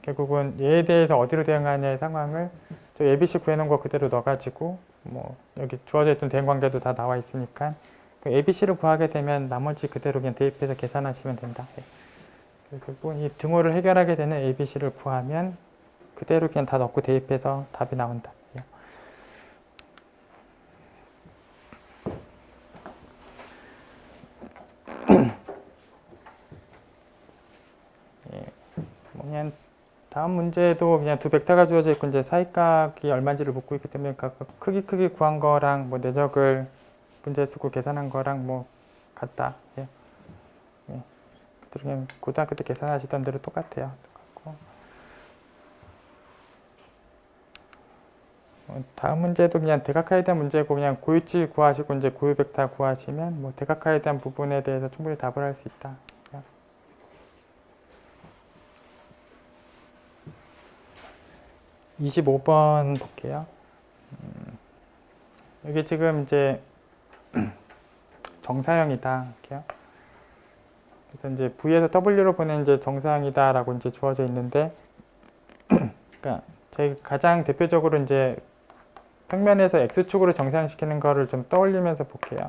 결국은 얘에 대해서 어디로 대응하냐의 상황을 저 A, B, C 구해놓은 거 그대로 넣어가지고 뭐 여기 주어져 있던 대응 관계도 다 나와 있으니까 그 A, B, C를 구하게 되면 나머지 그대로 그냥 대입해서 계산하시면 된다. 예. 결국 이 등호를 해결하게 되는 A, B, C를 구하면 그대로 그냥 다 넣고 대입해서 답이 나온다. 예. 뭐 그냥 다음 문제도 그냥 두 벡터가 주어져 있고 이제 사이각이 얼마인지를 묻고 있기 때문에 크기 구한 거랑 뭐 내적을 문제 쓰고 계산한 거랑 뭐 같다. 예. 예. 그냥 고등학교 때 계산하시던 대로 똑같아요. 똑같고. 다음 문제도 그냥 대각화에 대한 문제고 그냥 고유치 구하시고 이제 고유 벡터 구하시면 뭐 대각화에 대한 부분에 대해서 충분히 답을 할 수 있다. 25번 볼게요. 여기 지금 이제 정사형이다. 이렇게요. 그래서 이제 V에서 W로 보낸 이제 정사형이다라고 이제 주어져 있는데, 그러니까 저희 가장 대표적으로 이제 평면에서 x축으로 정사형시키는 거를 좀 떠올리면서 볼게요.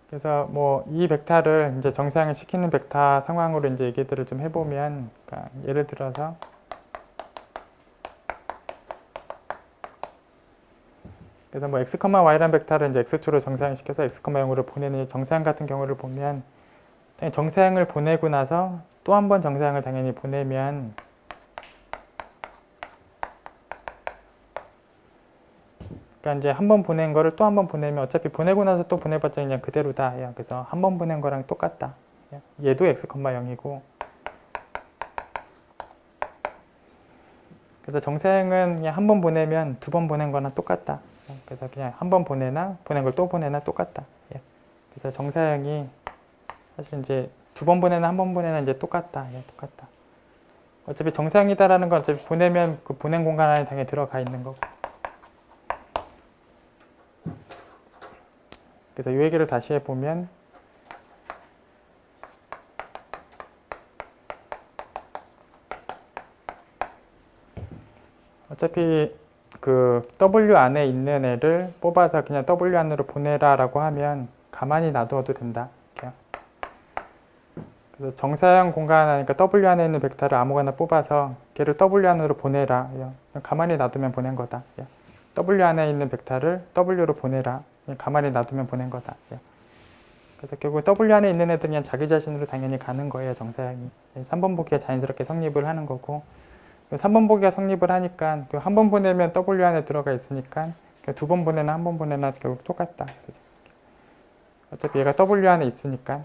그래서 뭐 이 벡터를 이제 정사형을 시키는 벡터 상황으로 이제 얘기들을 좀 해보면, 그러니까 예를 들어서 그래서 뭐 x, y라는 벡터를 이제 x축으로 정사형시켜서 x, 0으로 보내는 정사형 같은 경우를 보면 정사형을 보내고 나서 또 한 번 정사형을 당연히 보내면 그러니까 이제 한 번 보낸 거를 또 한 번 보내면 어차피 보내고 나서 또 보내봤자 그냥 그대로다. 그래서 한 번 보낸 거랑 똑같다. 얘도 x, 0이고 그래서 정사형은 그냥 한 번 보내면 두 번 보낸 거랑 똑같다. 그래서 그냥 한 번 보내나 보낸 걸 또 보내나 똑같다. 예. 그래서 정사형이 사실 이제 두 번 보내나 한 번 보내나 이제 똑같다. 예, 똑같다. 어차피 정사형이다라는 건 어차피 보내면 그 보낸 공간 안에 당연히 들어가 있는 거고. 그래서 이 얘기를 다시 해보면 어차피 그 W 안에 있는 애를 뽑아서 그냥 W 안으로 보내라 라고 하면 가만히 놔두어도 된다. 그래서 정사형 공간 하니까 W 안에 있는 벡터를 아무거나 뽑아서 걔를 W 안으로 보내라. 그냥 가만히 놔두면 보낸 거다. W 안에 있는 벡터를 W로 보내라. 그냥 가만히 놔두면 보낸 거다. 그래서 결국 W 안에 있는 애들은 그냥 자기 자신으로 당연히 가는 거예요. 정사형이. 3번 보기가 자연스럽게 성립을 하는 거고 3번 보기가 성립을 하니까 한 번 보내면 W 안에 들어가 있으니까 두 번 보내나 한 번 보내나 결국 똑같다. 그죠? 어차피 얘가 W 안에 있으니까.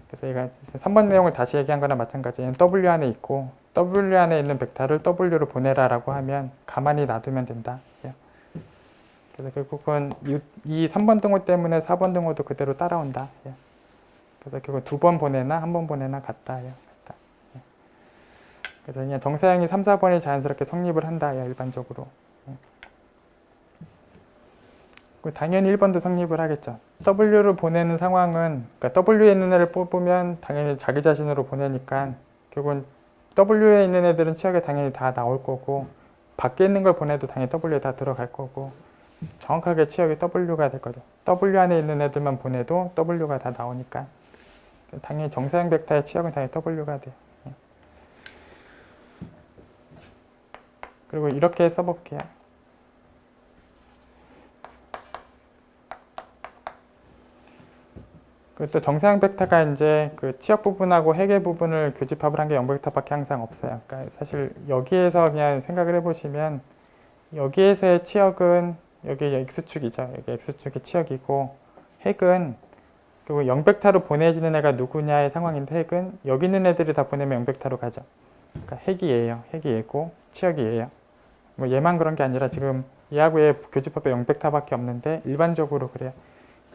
그래서 얘가 3번 내용을 다시 얘기한 거나 마찬가지. 얘는 W 안에 있고 W 안에 있는 벡터를 W로 보내라 라고 하면 가만히 놔두면 된다. 그래서 결국은 이 3번 등호 때문에 4번 등호도 그대로 따라온다. 그래서 결국 두 번 보내나 한 번 보내나 같다. 그래서 그냥 정사형이 3, 4번이 자연스럽게 성립을 한다. 일반적으로. 당연히 1번도 성립을 하겠죠. W를 보내는 상황은 그러니까 W에 있는 애를 뽑으면 당연히 자기 자신으로 보내니까 결국은 W에 있는 애들은 치역에 당연히 다 나올 거고 밖에 있는 걸 보내도 당연히 W에 다 들어갈 거고 정확하게 치역이 W가 될 거죠. W 안에 있는 애들만 보내도 W가 다 나오니까 당연히 정사형 벡터의 치역은 당연히 W가 돼요. 그리고 이렇게 써볼게요. 그리고 또 정사형 벡터가 이제 그 치역 부분하고 해계 부분을 교집합을 한 게 0벡터밖에 항상 없어요. 그러니까 사실 여기에서 그냥 생각을 해보시면 여기에서의 치역은 여기 X축이죠. 여기 X축이 치역이고 핵은 그리고 0벡터로 보내지는 애가 누구냐의 상황인데 핵은 여기 있는 애들이 다 보내면 0벡터로 가죠. 그러니까 핵이 얘예요. 핵이 얘고 치역이 얘예요. 뭐 얘만 그런 게 아니라 지금 얘하고 얘 교집합에 0벡터밖에 없는데 일반적으로 그래요.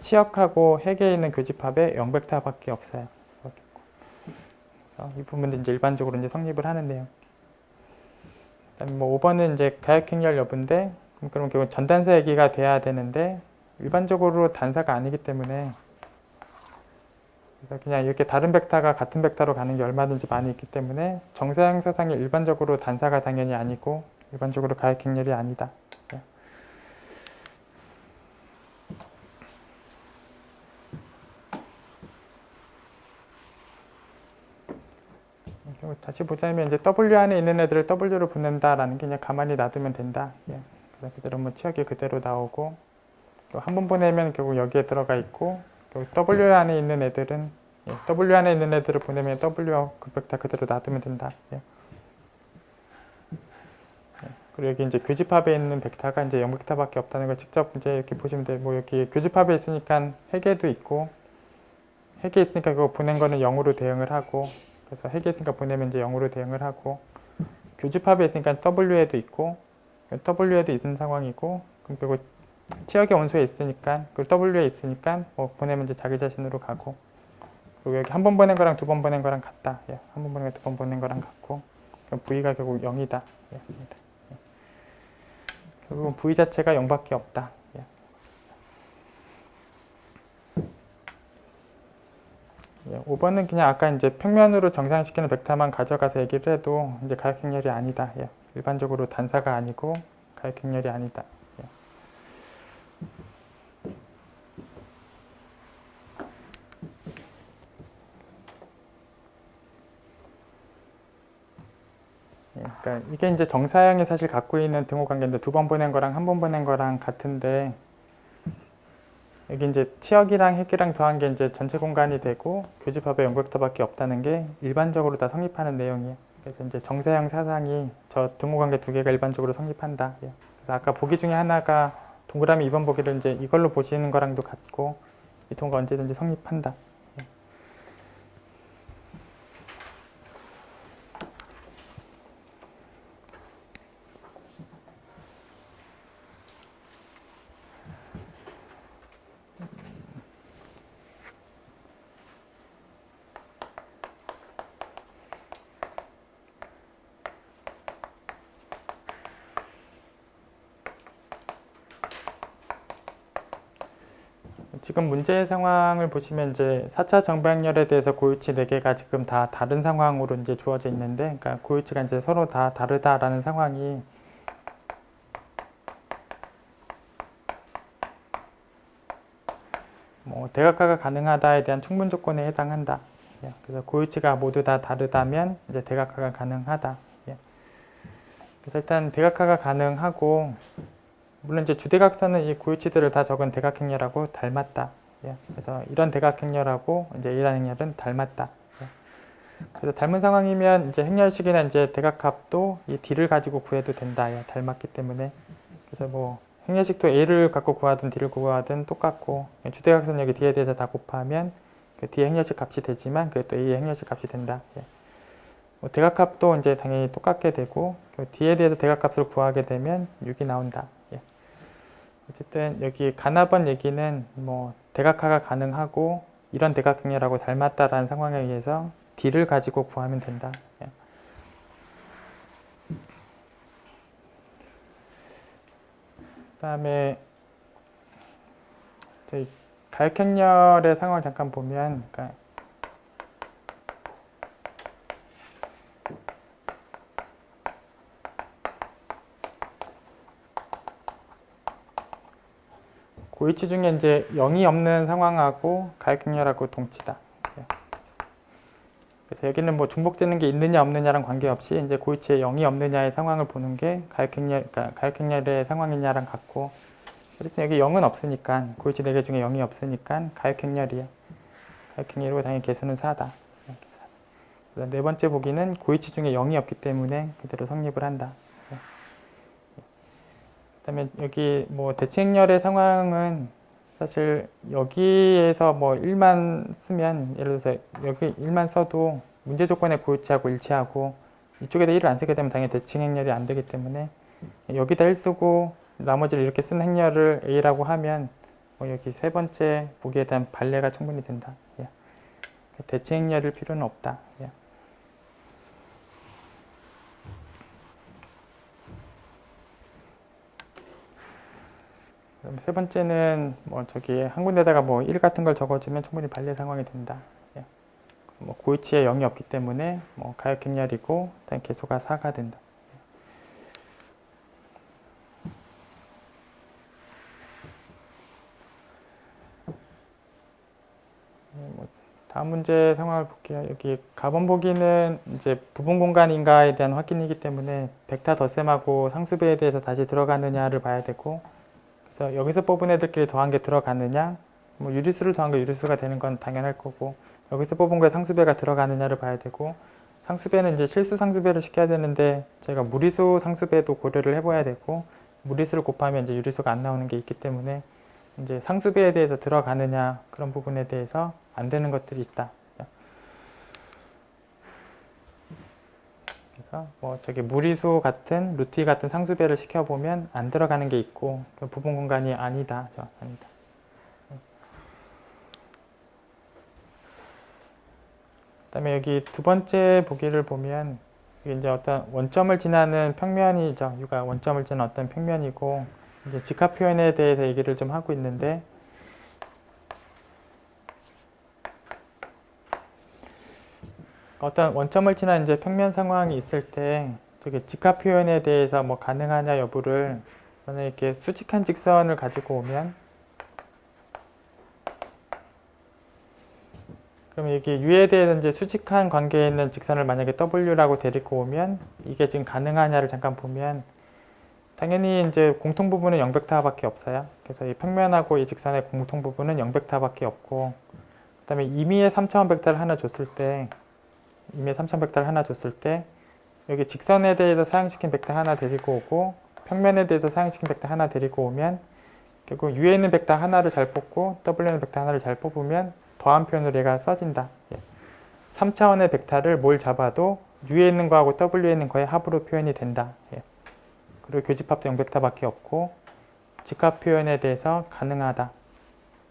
치역하고 핵에 있는 교집합에 0벡터밖에 없어요. 그래서 이 부분도 이제 일반적으로 이제 성립을 하는 내용. 그다음에 뭐 5번은 이제 가역행렬 여부인데 그럼 결국 전단사 얘기가 돼야 되는데 일반적으로 단사가 아니기 때문에 그래서 그냥 이렇게 다른 벡터가 같은 벡터로 가는 게 얼마든지 많이 있기 때문에 정사형 사상이 일반적으로 단사가 당연히 아니고 일반적으로 가역행렬이 아니다. 다시 보자면 이제 W 안에 있는 애들을 W로 보낸다라는 게 그냥 가만히 놔두면 된다. 그래서 그대로 뭐 치역이 그대로 나오고 한 번 보내면 결국 여기에 들어가 있고 W 안에 있는 애들은 W 안에 있는 애들을 보내면 W 그 벡터 그대로 놔두면 된다. 그리고 여기 이제 교집합에 있는 벡터가 이제 0벡터밖에 없다는 걸 직접 이제 이렇게 보시면 돼요. 뭐 여기 교집합에 있으니까 핵에도 있고 핵에 있으니까 그거 보낸 거는 0으로 대응을 하고 그래서 핵에 있으니까 보내면 이제 0으로 대응을 하고 교집합에 있으니까 W에도 있고 W에도 있는 상황이고 그럼 결국 치역의 원소에 있으니까 그 W에 있으니까 뭐 보내면 이제 자기 자신으로 가고 그리고 여기 한 번 보낸 거랑 두 번 보낸 거랑 같다. 한 번 보낸 거 두 번 보낸 거랑 같고 그럼 V가 결국 0이다. 결국은 V 자체가 0밖에 없다. 5번은 그냥 아까 이제 평면으로 정상시키는 벡터만 가져가서 얘기를 해도 이제 가역행렬이 아니다. 일반적으로 단사가 아니고 가역행렬이 아니다. 그러니까 이게 이제 정사형이 사실 갖고 있는 등호 관계인데 두 번 보낸 거랑 한 번 보낸 거랑 같은데 여기 이제 치역이랑 핵이랑 더한 게 이제 전체 공간이 되고 교집합에 0벡터밖에 없다는 게 일반적으로 다 성립하는 내용이에요. 그래서 이제 정사형 사상이 저 등호 관계 두 개가 일반적으로 성립한다. 그래서 아까 보기 중에 하나가 동그라미 2번 보기를 이제 이걸로 보시는 거랑도 같고 이 등호가 언제든지 성립한다. 지금 문제의 상황을 보시면 이제 4차 정배학렬에 대해서 고유치 4개가 지금 다 다른 상황으로 이제 주어져 있는데, 그러니까 고유치가 이제 서로 다 다르다라는 상황이 뭐 대각화가 가능하다에 대한 충분 조건에 해당한다. 예, 그래서 고유치가 모두 다 다르다면 이제 대각화가 가능하다. 예. 그래서 일단 대각화가 가능하고, 물론 이제 주대각선은 이 고유치들을 다 적은 대각행렬하고 닮았다. 예. 그래서 이런 대각행렬하고 이제 이런 행렬은 닮았다. 예. 그래서 닮은 상황이면 이제 행렬식이나 이제 대각합도 이 D를 가지고 구해도 된다. 예. 닮았기 때문에. 그래서 뭐 행렬식도 A를 갖고 구하든 D를 구하든 똑같고, 주대각선 여기 D에 대해서 다 곱하면 그 D의 행렬식 값이 되지만 그게 또 A의 행렬식 값이 된다. 예. 뭐 대각합도 이제 당연히 똑같게 되고, 그 D에 대해서 대각값을 구하게 되면 6이 나온다. 예. 어쨌든 여기 가나번 얘기는 뭐 대각화가 가능하고 이런 대각행렬하고 닮았다라는 상황에 의해서 D를 가지고 구하면 된다. 예. 그다음에 저희 가역행렬의 상황을 잠깐 보면, 그러니까 고위치 중에 이제 0이 없는 상황하고 가역행렬하고 동치다. 예. 그래서 여기는 뭐 중복되는 게 있느냐 없느냐랑 관계없이 이제 고위치에 0이 없느냐의 상황을 보는 게 가역행렬, 그러니까 가역행렬의 상황이냐랑 같고, 어쨌든 여기 0은 없으니까, 고위치 4개 중에 0이 없으니까 가역행렬이야. 가역행렬이고 당연히 개수는 4다. 그래서 네 번째 보기는 고위치 중에 0이 없기 때문에 그대로 성립을 한다. 그다음에 여기 뭐 대칭행렬의 상황은 사실 여기에서 뭐 1만 쓰면, 예를 들어서 여기 1만 써도 문제 조건의 고유치하고 일치하고, 이쪽에다 1을 안 쓰게 되면 당연히 대칭행렬이 안 되기 때문에 여기다 1 쓰고 나머지를 이렇게 쓴 행렬을 A라고 하면 뭐 여기 세 번째 보기에 대한 발례가 충분히 된다. 예. 대칭행렬일 필요는 없다. 예. 그럼 세 번째는 뭐 저기 한 군데다가 뭐 1 같은 걸 적어주면 충분히 발례 상황이 된다. 예. 뭐 고위치에 0이 없기 때문에 뭐 가역행렬이고 일단 개수가 4가 된다. 뭐 다음 문제 상황을 볼게요. 여기 가번 보기는 이제 부분 공간인가에 대한 확인이기 때문에 벡터 덧셈하고 상수배에 대해서 다시 들어가느냐를 봐야 되고, 그래서 여기서 뽑은 애들끼리 더한 게 들어가느냐, 뭐 유리수를 더한 거 유리수가 되는 건 당연할 거고, 여기서 뽑은 거에 상수배가 들어가느냐를 봐야 되고, 상수배는 이제 실수 상수배를 시켜야 되는데 저희가 무리수 상수배도 고려를 해봐야 되고, 무리수를 곱하면 이제 유리수가 안 나오는 게 있기 때문에 이제 상수배에 대해서 들어가느냐 그런 부분에 대해서 안 되는 것들이 있다. 그래서 뭐 저기 무리수 같은 루트 같은 상수배를 시켜보면 안 들어가는 게 있고, 그 부분 공간이 아니다. 아니다. 그다음에 여기 두 번째 보기를 보면 이게 이제 어떤 원점을 지나는 평면이죠. U가 원점을 지나는 어떤 평면이고, 이제 직합 표현에 대해서 얘기를 좀 하고 있는데, 어떤 원점을 지난 이제 평면 상황이 있을 때 저기 직합 표현에 대해서 뭐 가능하냐 여부를, 만약에 이렇게 수직한 직선을 가지고 오면, 그럼 여기 U에 대해서 이제 수직한 관계에 있는 직선을 만약에 W라고 데리고 오면 이게 지금 가능하냐를 잠깐 보면, 당연히 이제 공통 부분은 0벡터밖에 없어요. 그래서 이 평면하고 이 직선의 공통 부분은 0벡터밖에 없고, 그 다음에 임의의 3차원 벡터를 하나 줬을 때, 여기 직선에 대해서 사용시킨 벡터 하나 데리고 오고 평면에 대해서 사용시킨 벡터 하나 데리고 오면, 결국 U에 있는 벡터 하나를 잘 뽑고 W에 있는 벡터 하나를 잘 뽑으면 더한 표현으로 얘가 써진다. 3차원의 벡터를 뭘 잡아도 U에 있는 거하고 W에 있는 거의 합으로 표현이 된다. 그리고 교집합도 0벡터밖에 없고 직합 표현에 대해서 가능하다.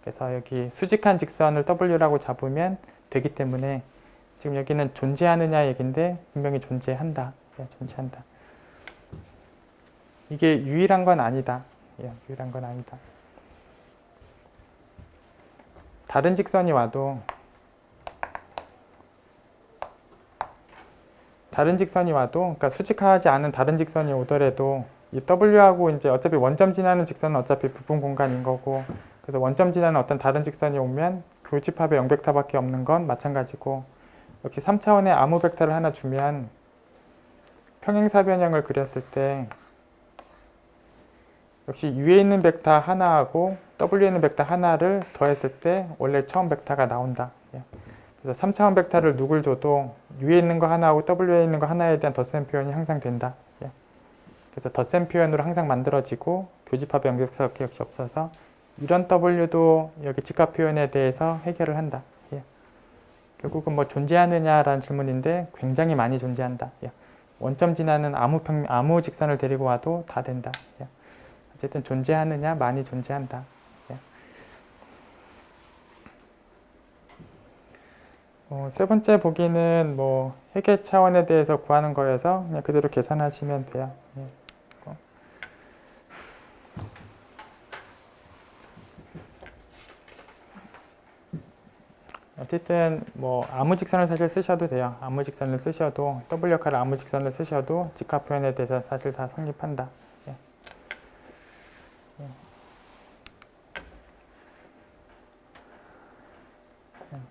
그래서 여기 수직한 직선을 W라고 잡으면 되기 때문에 지금 여기는 존재하느냐 얘긴데 분명히 존재한다. 존재한다. 이게 유일한 건 아니다. 유일한 건 아니다. 다른 직선이 와도 그러니까 수직하지 않은 다른 직선이 오더라도 이 W하고 이제 어차피 원점 지나는 직선은 어차피 부분 공간인 거고, 그래서 원점 지나는 어떤 다른 직선이 오면 교집합의 0벡터밖에 없는 건 마찬가지고, 역시 3차원의 아무 벡터를 하나 주면 평행사변형을 그렸을 때 역시 U에 있는 벡터 하나하고 W에 있는 벡터 하나를 더했을 때 원래 처음 벡터가 나온다. 그래서 3차원 벡터를 누굴 줘도 U에 있는 거 하나하고 W에 있는 거 하나에 대한 덧셈 표현이 항상 된다. 그래서 덧셈 표현으로 항상 만들어지고 교집합의 연결 역시 없어서 이런 W도 여기 직각 표현에 대해서 해결을 한다. 결국은 뭐 존재하느냐라는 질문인데 굉장히 많이 존재한다. 원점 지나는 아무 직선을 데리고 와도 다 된다. 어쨌든 존재하느냐, 많이 존재한다. 세 번째 보기는 뭐 회계 차원에 대해서 구하는 거여서 그냥 그대로 계산하시면 돼요. 어쨌든 뭐 아무 직선을 사실 쓰셔도 돼요. 아무 직선을 쓰셔도 W 역할을 아무 직선을 쓰셔도 직각 표현에 대해서 사실 다 성립한다.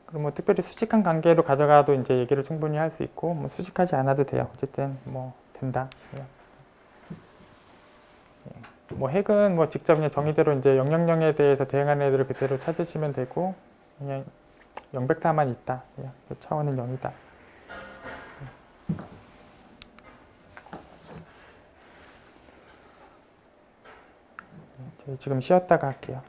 그리고 뭐 특별히 수직한 관계로 가져가도 이제 얘기를 충분히 할 수 있고, 뭐 수직하지 않아도 돼요. 어쨌든 뭐 된다. 뭐 핵은 뭐 직접 그냥 정의대로 이제 000에 대해서 대응하는 애들을 그대로 찾으시면 되고, 그냥 0벡터만 있다. 그 차원은 0이다. 저희 지금 쉬었다가 할게요.